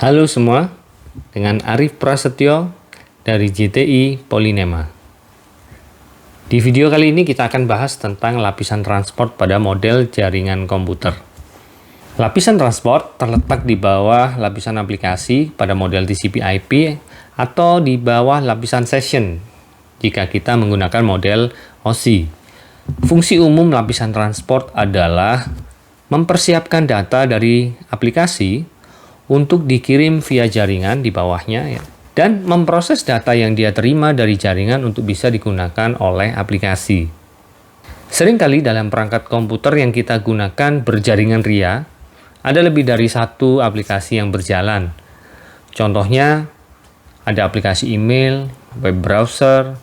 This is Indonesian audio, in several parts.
Halo semua, dengan Arif Prasetyo dari JTI Polinema. Di video kali ini kita akan bahas tentang lapisan transport pada model jaringan komputer. Lapisan transport terletak di bawah lapisan aplikasi pada model TCP/IP atau di bawah lapisan session jika kita menggunakan model OSI. Fungsi umum lapisan transport adalah mempersiapkan data dari aplikasi untuk dikirim via jaringan di bawahnya dan memproses data yang dia terima dari jaringan untuk bisa digunakan oleh aplikasi. Seringkali dalam perangkat komputer yang kita gunakan berjaringan ria, ada lebih dari satu aplikasi yang berjalan. Contohnya, ada aplikasi email, web browser,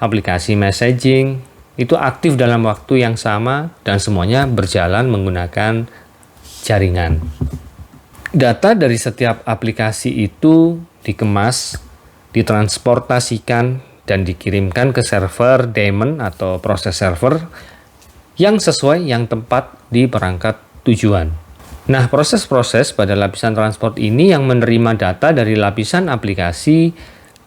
aplikasi messaging, itu aktif dalam waktu yang sama dan semuanya berjalan menggunakan jaringan. Data dari setiap aplikasi itu dikemas, ditransportasikan, dan dikirimkan ke server daemon atau proses server yang sesuai yang tepat di perangkat tujuan. Nah, proses-proses pada lapisan transport ini yang menerima data dari lapisan aplikasi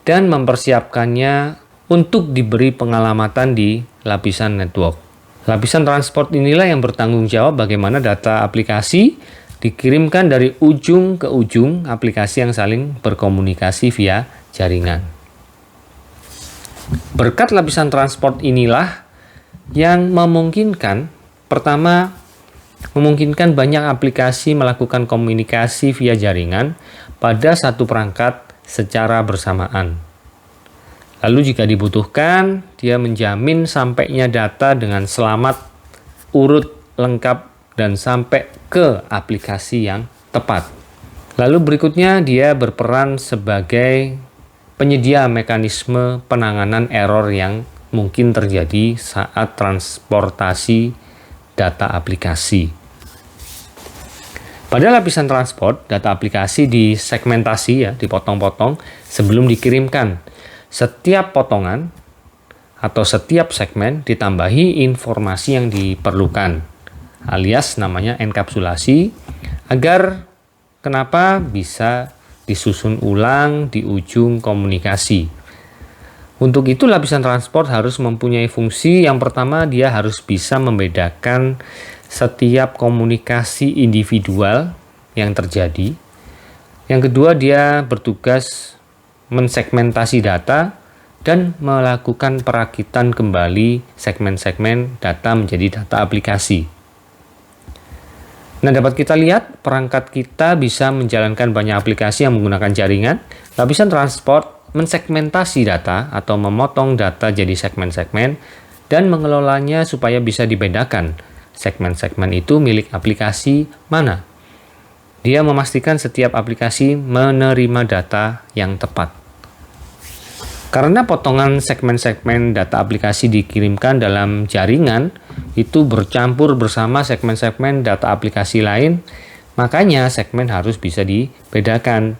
dan mempersiapkannya untuk diberi pengalamatan di lapisan network. Lapisan transport inilah yang bertanggung jawab bagaimana data aplikasi dikirimkan dari ujung ke ujung aplikasi yang saling berkomunikasi via jaringan. Berkat lapisan transport inilah yang memungkinkan, pertama, memungkinkan banyak aplikasi melakukan komunikasi via jaringan pada satu perangkat secara bersamaan. Lalu jika dibutuhkan, dia menjamin sampainya data dengan selamat, urut, lengkap, dan sampai ke aplikasi yang tepat. Lalu berikutnya dia berperan sebagai penyedia mekanisme penanganan error yang mungkin terjadi saat transportasi data aplikasi. Pada lapisan transport, data aplikasi disegmentasi dipotong-potong sebelum dikirimkan. Setiap potongan atau setiap segmen ditambahi informasi yang diperlukan, alias namanya enkapsulasi, agar kenapa bisa disusun ulang di ujung komunikasi. Untuk itu lapisan transport harus mempunyai fungsi yang pertama, dia harus bisa membedakan setiap komunikasi individual yang terjadi. Yang kedua, dia bertugas mensegmentasi data dan melakukan perakitan kembali segmen-segmen data menjadi data aplikasi. Nah, dapat kita lihat perangkat kita bisa menjalankan banyak aplikasi yang menggunakan jaringan. Lapisan transport mensegmentasi data atau memotong data jadi segmen-segmen dan mengelolanya supaya bisa dibedakan segmen-segmen itu milik aplikasi mana. Dia memastikan setiap aplikasi menerima data yang tepat. Karena potongan segmen-segmen data aplikasi dikirimkan dalam jaringan itu bercampur bersama segmen-segmen data aplikasi lain, makanya segmen harus bisa dibedakan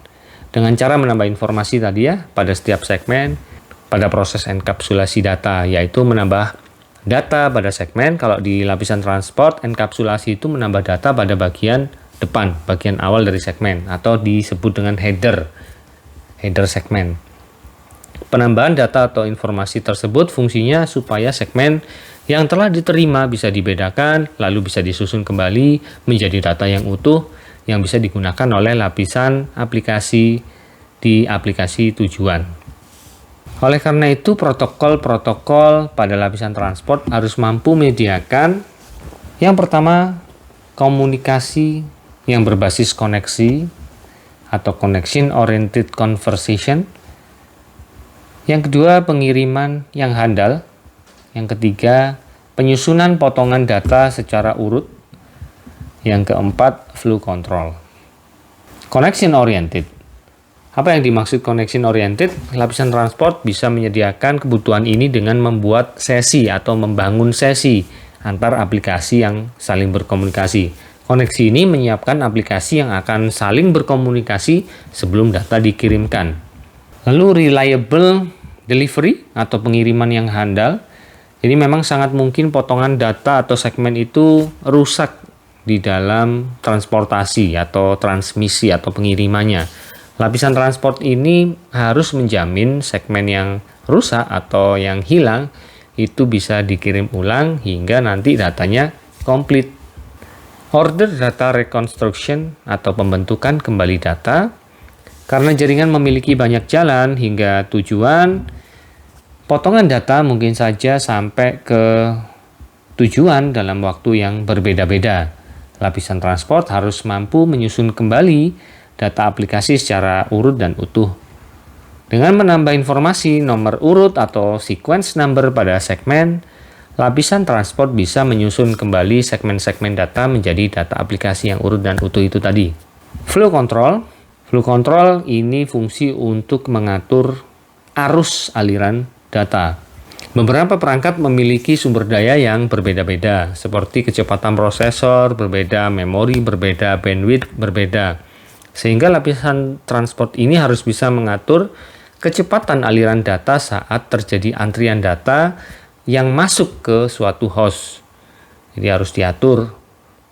dengan cara menambah informasi tadi pada setiap segmen pada proses enkapsulasi data, yaitu menambah data pada segmen. Kalau di lapisan transport, enkapsulasi itu menambah data pada bagian depan, bagian awal dari segmen, atau disebut dengan header segmen. Penambahan data atau informasi tersebut fungsinya supaya segmen yang telah diterima bisa dibedakan, lalu bisa disusun kembali menjadi data yang utuh yang bisa digunakan oleh lapisan aplikasi di aplikasi tujuan. Oleh karena itu, protokol-protokol pada lapisan transport harus mampu menyediakan yang pertama, komunikasi yang berbasis koneksi atau connection oriented conversation. Yang kedua, pengiriman yang handal. Yang ketiga, penyusunan potongan data secara urut. Yang keempat, flow control. Connection oriented. Apa yang dimaksud connection oriented? Lapisan transport bisa menyediakan kebutuhan ini dengan membuat sesi atau membangun sesi antar aplikasi yang saling berkomunikasi. Koneksi ini menyiapkan aplikasi yang akan saling berkomunikasi sebelum data dikirimkan. Lalu reliable delivery atau pengiriman yang handal. Jadi memang sangat mungkin potongan data atau segmen itu rusak di dalam transportasi atau transmisi atau pengirimannya. Lapisan transport ini harus menjamin segmen yang rusak atau yang hilang itu bisa dikirim ulang hingga nanti datanya komplit. Order data reconstruction atau pembentukan kembali data. Karena jaringan memiliki banyak jalan hingga tujuan, potongan data mungkin saja sampai ke tujuan dalam waktu yang berbeda-beda. Lapisan transport harus mampu menyusun kembali data aplikasi secara urut dan utuh. Dengan menambah informasi nomor urut atau sequence number pada segmen, lapisan transport bisa menyusun kembali segmen-segmen data menjadi data aplikasi yang urut dan utuh itu tadi. Flow control. Flow control ini fungsi untuk mengatur arus aliran data. Beberapa perangkat memiliki sumber daya yang berbeda-beda, seperti kecepatan prosesor berbeda, memori berbeda, bandwidth berbeda. Sehingga lapisan transport ini harus bisa mengatur kecepatan aliran data saat terjadi antrian data yang masuk ke suatu host. Jadi harus diatur.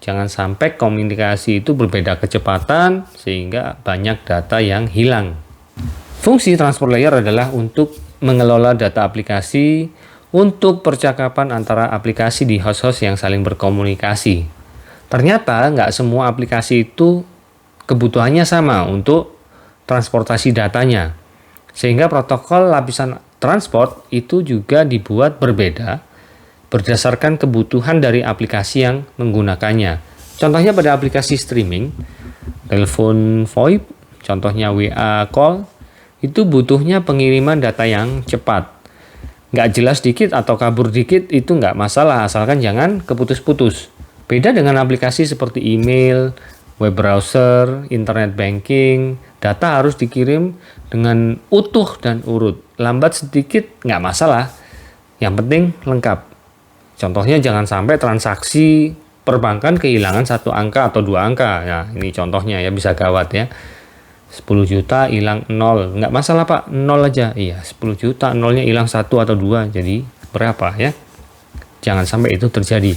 Jangan sampai komunikasi itu berbeda kecepatan sehingga banyak data yang hilang. Fungsi transport layer adalah untuk mengelola data aplikasi untuk percakapan antara aplikasi di host-host yang saling berkomunikasi. Ternyata nggak semua aplikasi itu kebutuhannya sama untuk transportasi datanya. Sehingga protokol lapisan transport itu juga dibuat berbeda berdasarkan kebutuhan dari aplikasi yang menggunakannya. Contohnya pada aplikasi streaming, telepon VoIP, contohnya WA call, itu butuhnya pengiriman data yang cepat. Nggak jelas dikit atau kabur dikit itu nggak masalah, asalkan jangan keputus-putus. Beda dengan aplikasi seperti email, web browser, internet banking, data harus dikirim dengan utuh dan urut. Lambat sedikit nggak masalah, yang penting lengkap. Contohnya jangan sampai transaksi perbankan kehilangan 1 angka atau 2 angka. Nah, ini contohnya ya, bisa gawat ya. 10 juta hilang 0. Nggak masalah Pak, 0 aja. Iya, 10 juta, nolnya hilang 1 atau 2. Jadi berapa ya? Jangan sampai itu terjadi.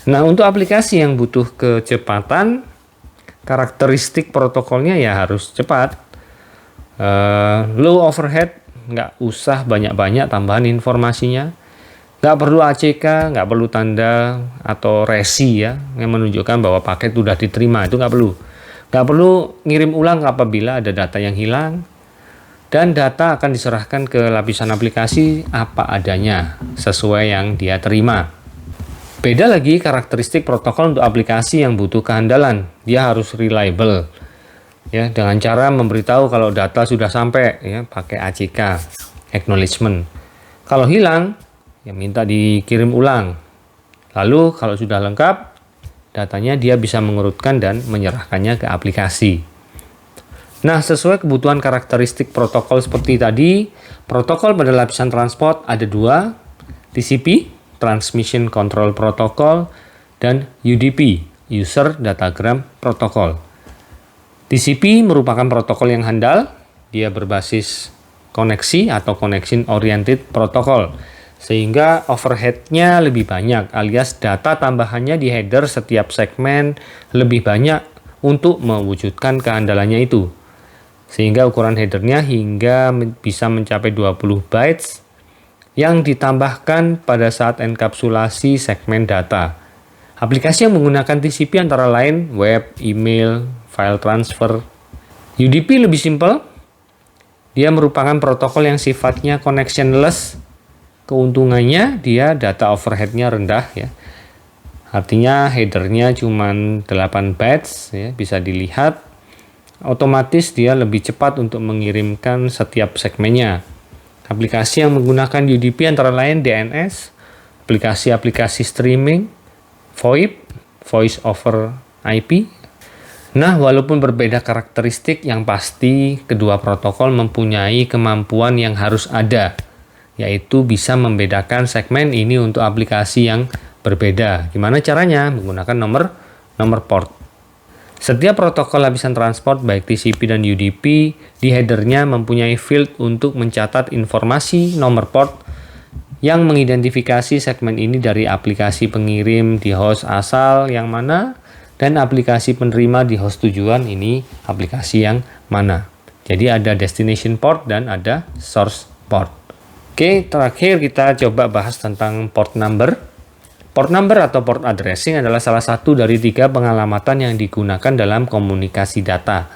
Nah, untuk aplikasi yang butuh kecepatan, karakteristik protokolnya ya harus cepat. Low overhead, nggak usah banyak-banyak tambahan informasinya. Nggak perlu ACK, nggak perlu tanda atau resi ya, yang menunjukkan bahwa paket sudah diterima, itu nggak perlu. Nggak perlu ngirim ulang apabila ada data yang hilang. Dan data akan diserahkan ke lapisan aplikasi apa adanya, sesuai yang dia terima. Beda lagi karakteristik protokol untuk aplikasi yang butuh kehandalan. Dia harus reliable. Ya, dengan cara memberitahu kalau data sudah sampai, ya, pakai ACK, acknowledgement. Kalau hilang, ya minta dikirim ulang. Lalu kalau sudah lengkap, datanya dia bisa mengurutkan dan menyerahkannya ke aplikasi. Nah, sesuai kebutuhan karakteristik protokol seperti tadi, protokol pada lapisan transport ada 2, TCP, Transmission Control Protocol, dan UDP, User Datagram Protocol. TCP merupakan protokol yang handal, dia berbasis koneksi atau Connection Oriented Protocol, sehingga overhead-nya lebih banyak, alias data tambahannya di header setiap segmen lebih banyak untuk mewujudkan kehandalannya itu. Sehingga ukuran headernya hingga bisa mencapai 20 bytes yang ditambahkan pada saat enkapsulasi segmen data. Aplikasi yang menggunakan TCP antara lain web, email, file transfer. UDP lebih simpel. Dia merupakan protokol yang sifatnya connectionless. Keuntungannya dia data overhead-nya rendah ya. Artinya headernya cuma 8 bytes ya, bisa dilihat. Otomatis dia lebih cepat untuk mengirimkan setiap segmennya. Aplikasi yang menggunakan UDP antara lain DNS, aplikasi-aplikasi streaming, VoIP, Voice over IP. Nah, walaupun berbeda karakteristik, yang pasti kedua protokol mempunyai kemampuan yang harus ada, yaitu bisa membedakan segmen ini untuk aplikasi yang berbeda. Gimana caranya? Menggunakan nomor port. Setiap protokol lapisan transport baik TCP dan UDP di headernya mempunyai field untuk mencatat informasi nomor port yang mengidentifikasi segmen ini dari aplikasi pengirim di host asal yang mana dan aplikasi penerima di host tujuan ini aplikasi yang mana. Jadi ada destination port dan ada source port. Oke, terakhir kita coba bahas tentang port number. Port number atau port addressing adalah salah satu dari 3 pengalamatan yang digunakan dalam komunikasi data.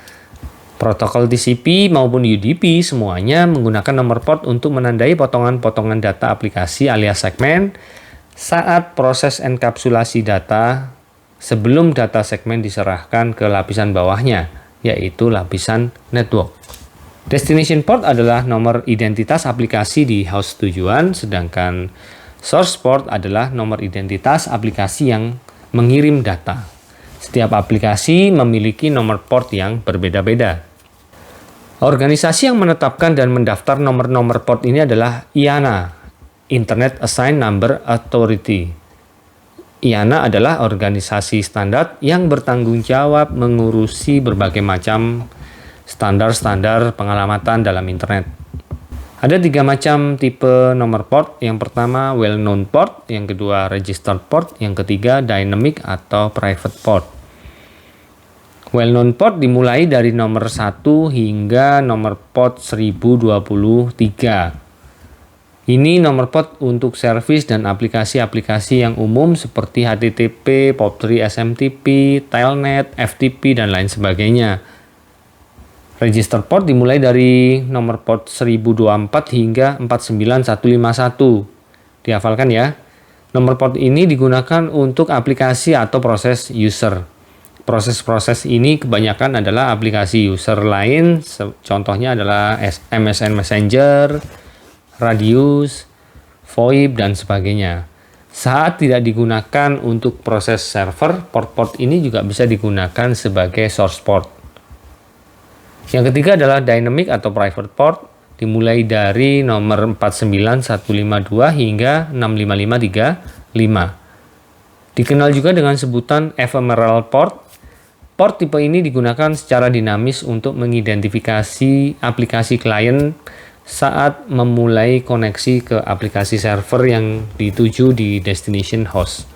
Protokol TCP maupun UDP semuanya menggunakan nomor port untuk menandai potongan-potongan data aplikasi alias segmen saat proses enkapsulasi data sebelum data segmen diserahkan ke lapisan bawahnya, yaitu lapisan network. Destination port adalah nomor identitas aplikasi di host tujuan, sedangkan source port adalah nomor identitas aplikasi yang mengirim data. Setiap aplikasi memiliki nomor port yang berbeda-beda. Organisasi yang menetapkan dan mendaftar nomor-nomor port ini adalah IANA, Internet Assigned Number Authority. IANA adalah organisasi standar yang bertanggung jawab mengurusi berbagai macam standar-standar pengalamatan dalam internet. Ada 3 macam tipe nomor port. Yang pertama well-known port, yang kedua registered port, yang ketiga dynamic atau private port. Well-known port dimulai dari nomor 1 hingga nomor port 1023. Ini nomor port untuk servis dan aplikasi-aplikasi yang umum seperti HTTP, POP3 SMTP, Telnet, FTP, dan lain sebagainya. Register port dimulai dari nomor port 1024 hingga 49151. Dihafalkan ya. Nomor port ini digunakan untuk aplikasi atau proses user. Proses-proses ini kebanyakan adalah aplikasi user lain, contohnya adalah MSN Messenger, Radius, VoIP, dan sebagainya. Saat tidak digunakan untuk proses server, port-port ini juga bisa digunakan sebagai source port. Yang ketiga adalah dynamic atau private port, dimulai dari nomor 49152 hingga 65535. Dikenal juga dengan sebutan ephemeral port. Port tipe ini digunakan secara dinamis untuk mengidentifikasi aplikasi klien saat memulai koneksi ke aplikasi server yang dituju di destination host.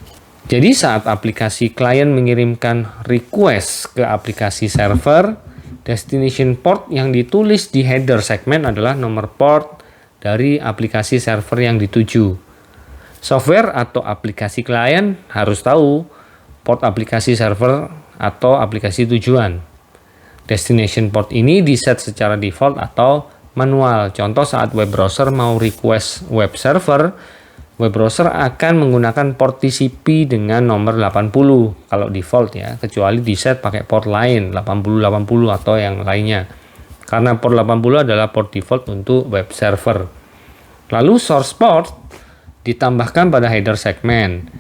Jadi saat aplikasi klien mengirimkan request ke aplikasi server, destination port yang ditulis di header segmen adalah nomor port dari aplikasi server yang dituju. Software atau aplikasi klien harus tahu port aplikasi server atau aplikasi tujuan. Destination port ini diset secara default atau manual. Contoh saat web browser mau request web server, web browser akan menggunakan port TCP dengan nomor 80 kalau default ya, kecuali diset pakai port lain 8080 atau yang lainnya. Karena port 80 adalah port default untuk web server. Lalu source port ditambahkan pada header segmen.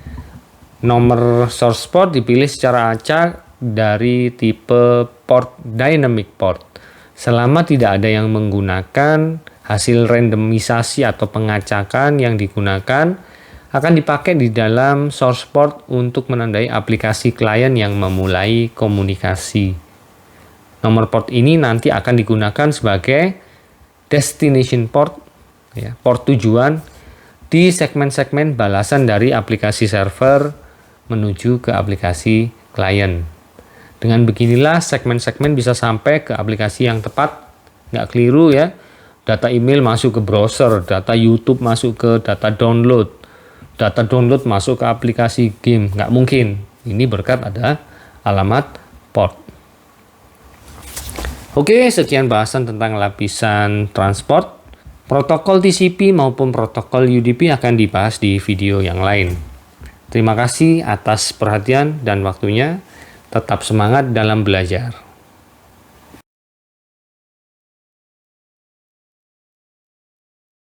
Nomor source port dipilih secara acak dari tipe port dynamic port. Selama tidak ada yang menggunakan, hasil randomisasi atau pengacakan yang digunakan akan dipakai di dalam source port untuk menandai aplikasi klien yang memulai komunikasi. Nomor port ini nanti akan digunakan sebagai destination port, ya, port tujuan di segmen-segmen balasan dari aplikasi server menuju ke aplikasi klien. Dengan beginilah segmen-segmen bisa sampai ke aplikasi yang tepat, nggak keliru ya. Data email masuk ke browser, data YouTube masuk ke data download masuk ke aplikasi game, nggak mungkin. Ini berkat ada alamat port. Oke, sekian bahasan tentang lapisan transport. Protokol TCP maupun protokol UDP akan dibahas di video yang lain. Terima kasih atas perhatian dan waktunya. Tetap semangat dalam belajar.